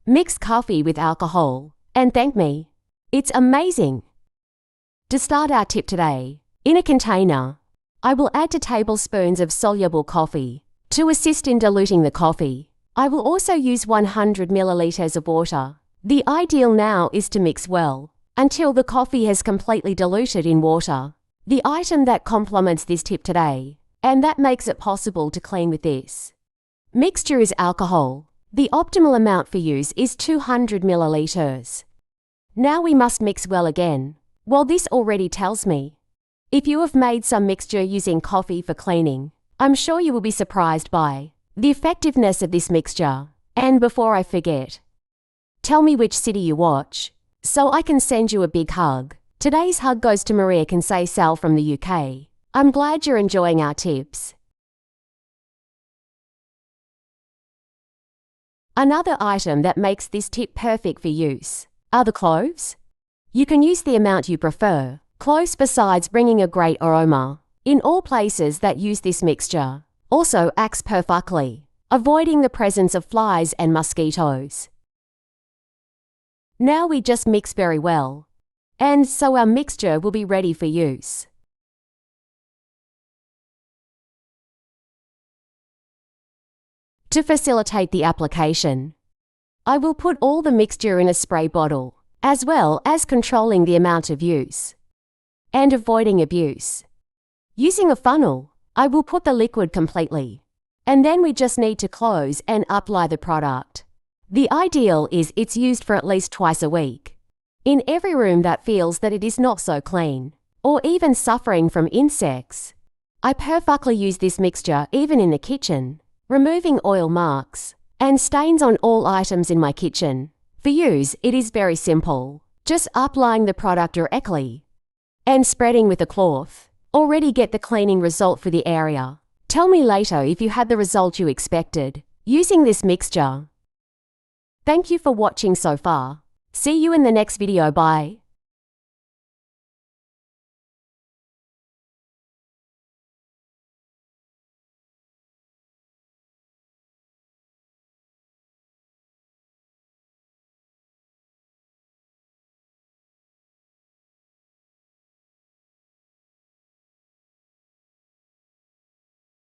Mix coffee with alcohol and thank me. It's amazing. To start our tip today, in a container, I will add 2 tablespoons of soluble coffee. To assist in diluting the coffee, I will also use 100 milliliters of water. The ideal now is to mix well until the coffee has completely diluted in water. The item that complements this tip today, and that makes it possible to clean with this mixture, is alcohol. The optimal amount for use is 200 milliliters. Now we must mix well again. Well, this already tells me, if you have made some mixture using coffee for cleaning, I'm sure you will be surprised by the effectiveness of this mixture. And before I forget, tell me which city you watch, so I can send you a big hug. Today's hug goes to Maria Consay-Sal from the UK. I'm glad you're enjoying our tips. Another item that makes this tip perfect for use are the cloves. You can use the amount you prefer. Cloves, besides bringing a great aroma in all places that use this mixture, also acts perfectly, avoiding the presence of flies and mosquitoes. Now we just mix very well, and so our mixture will be ready for use. To facilitate the application, I will put all the mixture in a spray bottle, as well as controlling the amount of use and avoiding abuse. Using a funnel, I will put the liquid completely, and then we just need to close and apply the product. The ideal is it's used for at least twice a week. In every room that feels that it is not so clean, or even suffering from insects, I perfectly use this mixture even in the kitchen, removing oil marks and stains on all items in my kitchen. For use, it is very simple. Just applying the product directly and spreading with a cloth. Already get the cleaning result for the area. Tell me later if you had the result you expected using this mixture. Thank you for watching so far. See you in the next video. Bye.